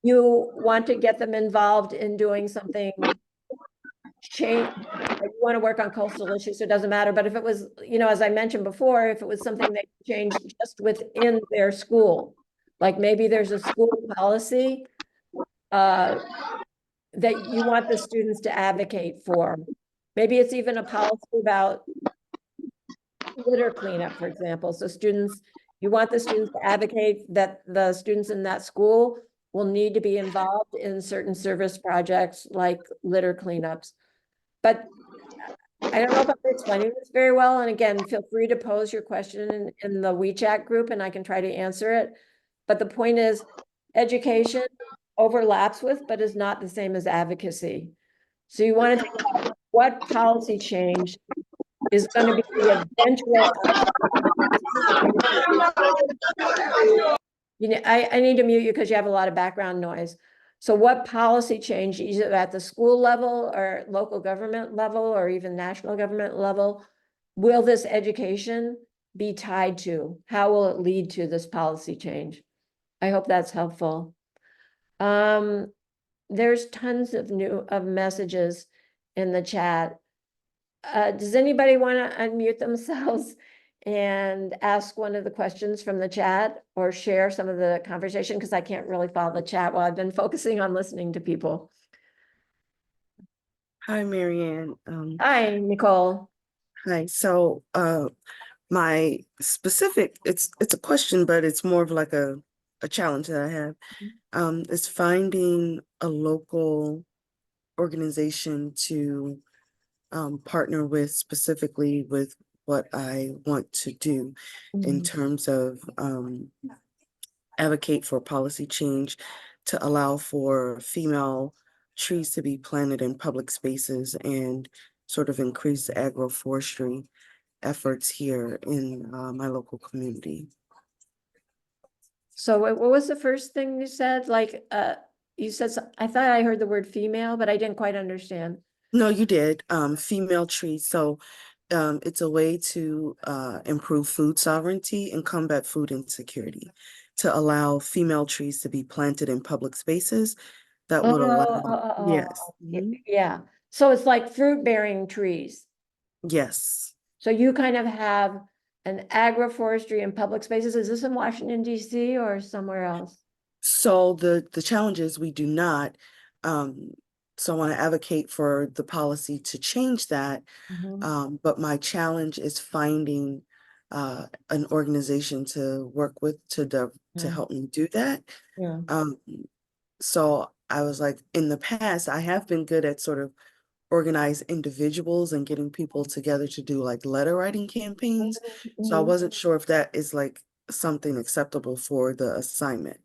you want to get them involved in doing something change. You want to work on coastal issues, so it doesn't matter. But if it was, you know, as I mentioned before, if it was something that changed just within their school, like maybe there's a school policy that you want the students to advocate for. Maybe it's even a policy about litter cleanup, for example. So students, you want the students to advocate that the students in that school will need to be involved in certain service projects like litter cleanups. But I don't know if I'm explaining this very well. And again, feel free to pose your question in the WeChat group and I can try to answer it. But the point is, education overlaps with, but is not the same as advocacy. So you want to think about what policy change is going to be the eventual outcome. You know, I need to mute you because you have a lot of background noise. So what policy change, either at the school level or local government level or even national government level, will this education be tied to? How will it lead to this policy change? I hope that's helpful. There's tons of messages in the chat. Does anybody want to unmute themselves and ask one of the questions from the chat or share some of the conversation? Because I can't really follow the chat while I've been focusing on listening to people. Hi, Marianne. Hi, Nicole. Hi. So my specific, it's a question, but it's more of like a challenge that I have. Is finding a local organization to partner with, specifically with what I want to do in terms of advocate for policy change to allow for female trees to be planted in public spaces and sort of increase the agroforestry efforts here in my local community. So what was the first thing you said? Like, you said, I thought I heard the word female, but I didn't quite understand. No, you did. Female trees. So it's a way to improve food sovereignty and combat food insecurity, to allow female trees to be planted in public spaces that would allow, yes. Yeah. So it's like fruit bearing trees. Yes. So you kind of have an agroforestry in public spaces. Is this in Washington, D.C. or somewhere else? So the challenge is we do not. So I want to advocate for the policy to change that. But my challenge is finding an organization to work with to help me do that. Yeah. So I was like, in the past, I have been good at sort of organize individuals and getting people together to do like letter writing campaigns. So I wasn't sure if that is like something acceptable for the assignment.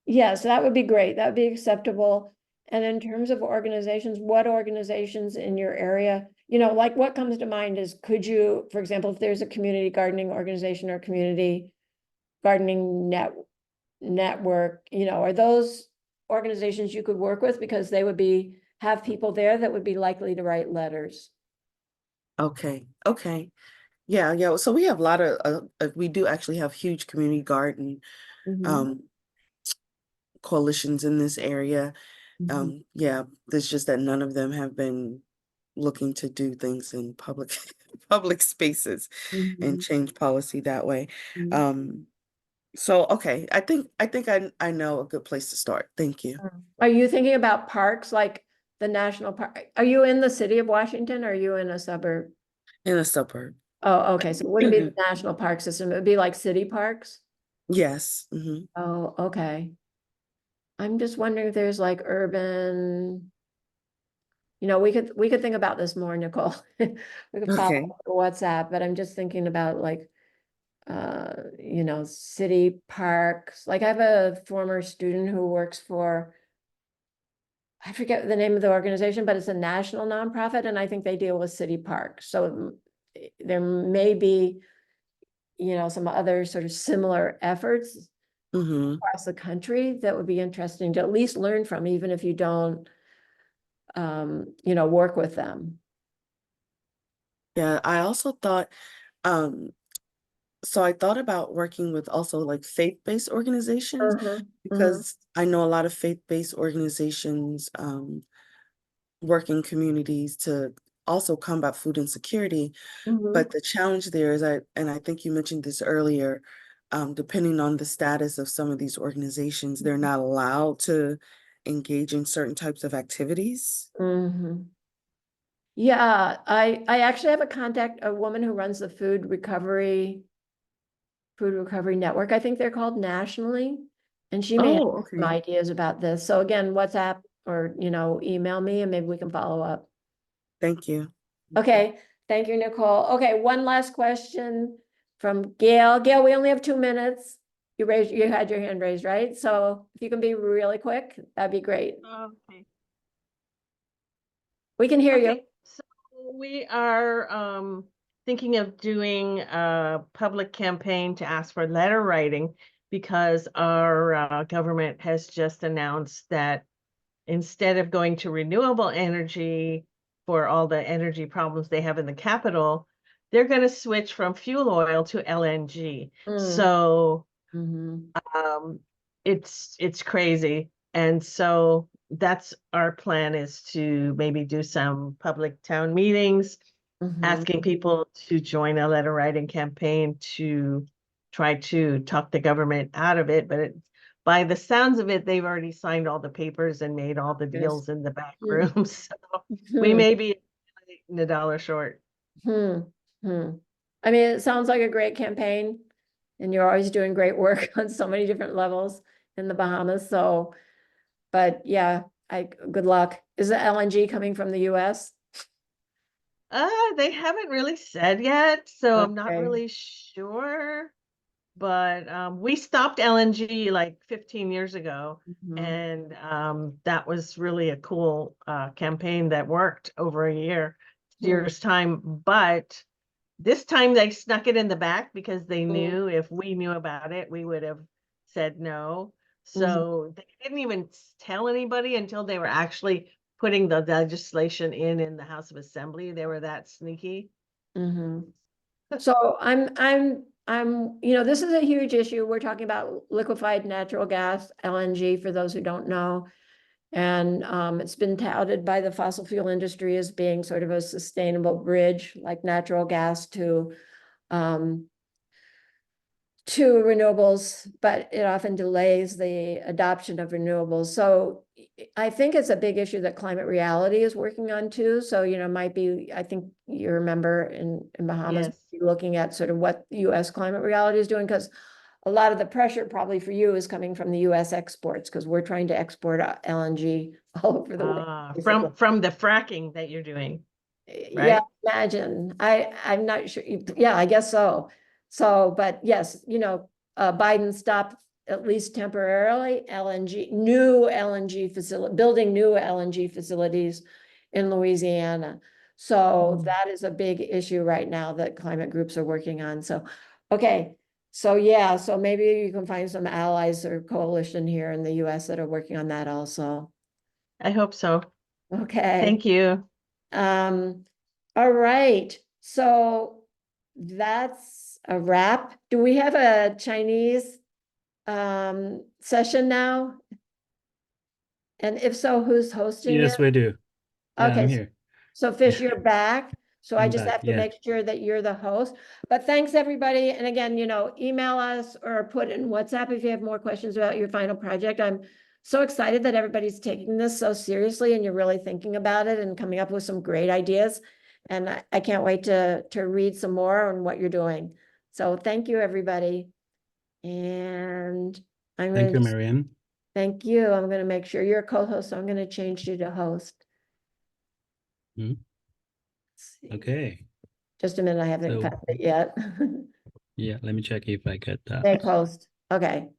Yes, that would be great. That would be acceptable. And in terms of organizations, what organizations in your area, you know, like what comes to mind is, could you, for example, if there's a community gardening organization or community gardening network, you know, are those organizations you could work with because they would have people there that would be likely to write letters? Okay. Yeah. So we have a lot of, we do actually have huge community garden coalitions in this area. Yeah, it's just that none of them have been looking to do things in public spaces and change policy that way. So okay, I think I know a good place to start. Thank you. Are you thinking about parks like the national park? Are you in the city of Washington or are you in a suburb? In a suburb. Oh, okay. So it wouldn't be the national park system. It would be like city parks? Yes. Oh, okay. I'm just wondering if there's like urban, you know, we could think about this more, Nicole. We could follow WhatsApp, but I'm just thinking about like, you know, city parks. Like I have a former student who works for, I forget the name of the organization, but it's a national nonprofit, and I think they deal with city parks. So there may be, you know, some other sort of similar efforts across the country that would be interesting to at least learn from, even if you don't, you know, work with them. Yeah, I also thought so I thought about working with also like faith-based organizations Mhm, because I know a lot of faith-based organizations work in communities to also combat food insecurity. mhm. But the challenge there is and I think you mentioned this earlier, depending on the status of some of these organizations, they're not allowed to engage in certain types of activities. Mhm. Yeah, I actually have a woman who runs the food recovery network, I think they're called nationally. And she may have Oh, some okay. ideas about this. So again, WhatsApp or, email me and maybe we can follow up. Thank you. Okay, thank you, Nicole. Okay, one last question from Gail. Gail, we only have 2 minutes. You had your hand raised, right? So if you can be really quick, that'd be great. Okay. We can hear you. Okay, so we are thinking of doing a public campaign to ask for letter writing because our government has just announced that instead of going to renewable energy for all the energy problems they have in the capital, they're going to switch from fuel oil to LNG. So it's crazy. And so that's our plan, is to maybe do some public town meetings, asking people to join a letter writing campaign to try to talk the government out of it. But by the sounds of it, they've already signed all the papers and made all the deals in the back room. So we may be a dollar short. I mean, it sounds like a great campaign and you're always doing great work on so many different levels in the Bahamas. So, but yeah, good luck. Is the LNG coming from the US? They haven't really said yet, so I'm not Okay. really sure. But we stopped LNG like 15 years ago, and that was really a cool campaign that worked over a year's time. But this time they snuck it in the back because they knew if we knew about it, we would have said no. So they didn't even tell anybody until they were actually putting the legislation in the House of Assembly. They were that sneaky. So this is a huge issue. We're talking about liquefied natural gas, LNG, for those who don't know. And it's been touted by the fossil fuel industry as being sort of a sustainable bridge, like natural gas to renewables, but it often delays the adoption of renewables. So I think it's a big issue that Climate Reality is working on too. So, might be, I think you remember in Bahamas, looking at sort of what US Climate Reality is doing, because a lot of the pressure probably for you is coming from the US exports, because we're trying to export LNG all over the world. From the fracking that you're doing. Right? Yeah, imagine. I'm not sure. Yeah, I guess so. So, but yes, Biden stopped, at least temporarily, new LNG facility, building new LNG facilities in Louisiana. So that is a big issue right now that climate groups are working on. So, okay. So yeah, so maybe you can find some allies or coalition here in the US that are working on that also. I hope so. Okay. Thank you. All right. So that's a wrap. Do we have a Chinese session now? And if so, who's hosting it? Yes, we do. Yeah, Okay. I'm here. So Fish, you're back. So I I'm just back, have to yeah. make sure that you're the host. But thanks, everybody. And again, email us or put in WhatsApp if you have more questions about your final project. I'm so excited that everybody's taking this so seriously and you're really thinking about it and coming up with some great ideas. And I can't wait to read some more on what you're doing. So thank you, everybody. And I'm Thank going you, to Marianne. thank you. I'm going to make sure you're a co-host. So I'm going to change you to host. Okay. Just a minute, I haven't found it yet. Yeah, let me check if I get that. Make host. Okay.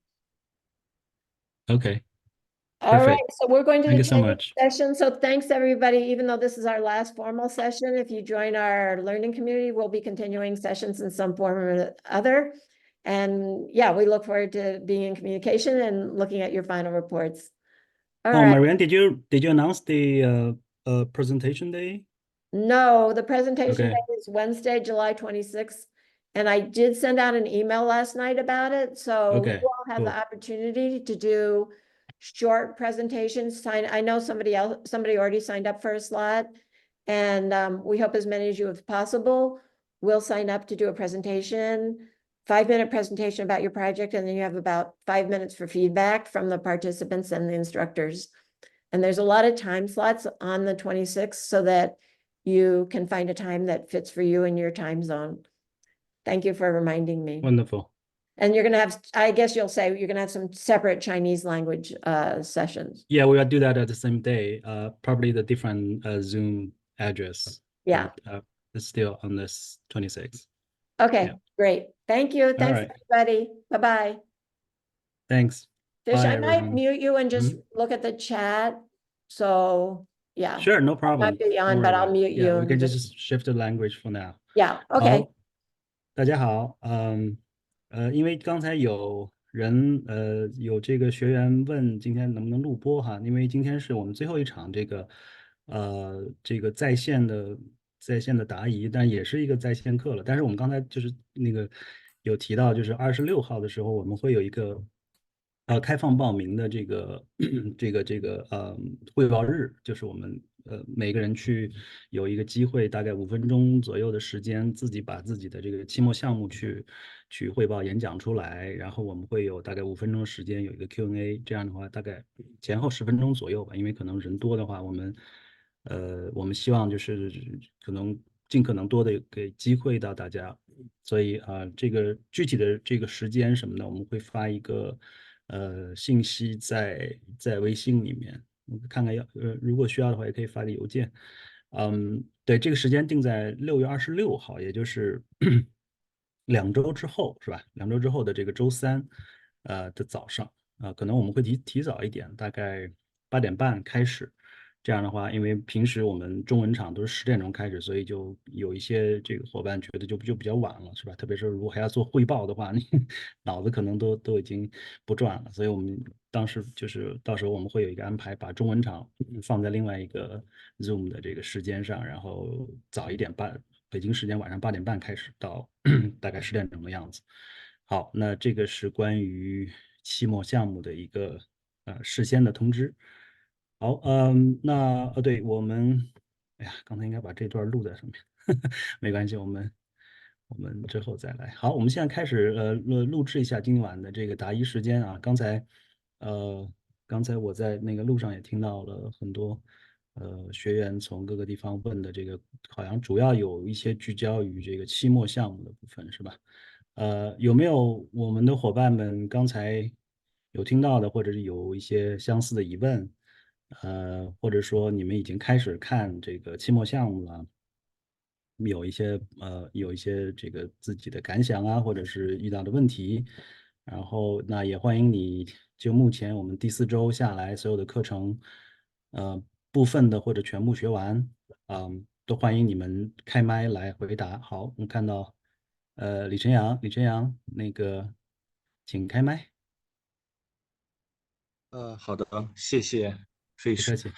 Okay. All right, Perfect. so we're going to Thank the you so Chinese much. session. So thanks, everybody. Even though this is our last formal session, if you join our learning community, we'll be continuing sessions in some form or other. And yeah, we look forward to being in communication and looking at your final reports. All right. Marianne, did you announce the presentation day? No, the presentation Okay. day is Wednesday, July 26th And I did send out an email last night about it, so Okay, you all have the cool. opportunity to do short presentations. I know somebody already signed up for a slot. And we hope as many as you as possible will sign up to do a presentation, 5-minute presentation about your project, and then you have about 5 minutes for feedback from the participants and the instructors. And there's a lot of time slots on the 26th so that you can find a time that fits for you in your time zone. Thank you for reminding me. Wonderful. And you're gonna have, I guess you'll say, you're gonna have some separate Chinese language sessions. Yeah, we will do that at the same day. Probably the different Zoom address. Yeah. But, it's still on this 26th. Okay, Yeah. great. Thank you. Thanks, right. everybody. Bye-bye. Thanks. Fish, Bye, I might everyone. mute you and just Mhm. look at the chat. So, yeah. Sure, no I problem. might be Don't on, worry but about I'll it. mute you Yeah, we and can just, just shift the language for now. yeah, okay. 好，大家好，因为刚才有人有这个学员问今天能不能录播哈，因为今天是我们最后一场这个在线的答疑，但也是一个在线课了。但是我们刚才就是那个有提到，就是26号的时候我们会有一个开放报名的这个汇报日，就是我们每个人去有一个机会，大概5分钟左右的时间，自己把自己的这个期末项目去汇报演讲出来，然后我们会有大概5分钟时间有一个 Q&A，这样的话大概前后10分钟左右吧，因为可能人多的话，我们希望就是可能尽可能多的给机会到大家，所以这个具体的这个时间什么的，我们会发一个信息在微信里面，看看如果需要的话，也可以发个邮件。对，这个时间定在6月26号，也就是2周之后，是吧？2周之后的这个周3，的早上，可能我们会提早一点，大概8点半开始。这样的话，因为平时我们中文场都是10点钟开始，所以就有一些这个伙伴觉得就比较晚了，是吧？特别是如果还要做汇报的话，你脑子可能都已经不转了。所以我们当时就是到时候我们会有一个安排，把中文场放在另外一个 Zoom 的这个时间上，然后早一点北京时间晚上8点半开始到大概10点钟的样子。好，那这个是关于期末项目的一个事先的通知。好，那对我们，哎呀，刚才应该把这段录在上面，没关系，我们之后再来。好，我们现在开始录制一下今晚的这个答疑时间啊。刚才我在那个路上也听到了很多学员从各个地方问的这个，好像主要有一些聚焦于这个期末项目的部分，是吧？有没有我们的伙伴们刚才有听到的，或者是有一些相似的疑问？或者说你们已经开始看这个期末项目了，有一些这个自己的感想啊，或者是遇到的问题，然后那也欢迎你就目前我们第4周下来所有的课程，部分的或者全部学完，都欢迎你们开麦来回答。好，我们看到李晨阳，那个请开麦。好的，谢谢不客气。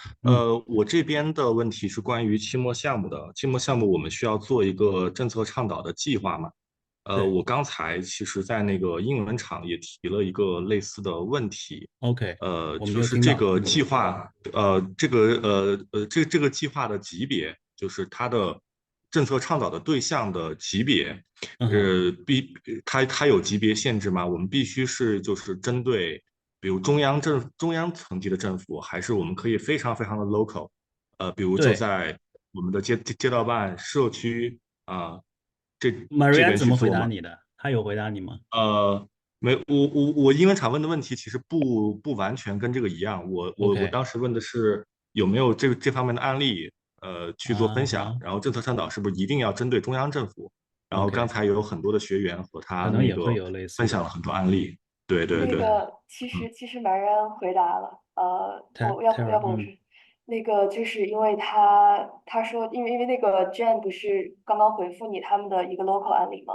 我这边的问题是关于期末项目的。期末项目我们需要做一个政策倡导的计划嘛？对我刚才其实在那个英文场也提了一个类似的问题。 OK，我没就是有听到。这个计划，这个计划的级别，就是它的政策倡导的对象的级别，它有级别限制吗？我们必须是就是针对，比如中央层级的政府，还是我们可以非常非常的 local，比如就对在我们的街道办、社区啊，这 Marianne 边怎么回去做吗？答你的？他有回答你吗？没，我英文场问的问题其实不完全跟这个一样。我 OK 当时问的是有没有这方面的案例，去做分享。啊哈然后政策倡导是不是一定要针对中央政府？然后刚，OK，才有很多的学员和他可能也会那个有类似的。分享了很多案例。对对对，其实马然回答了，要不我是就是因为他说，因为那个 Jane 不是刚刚回复你他们的一个 local 案例吗？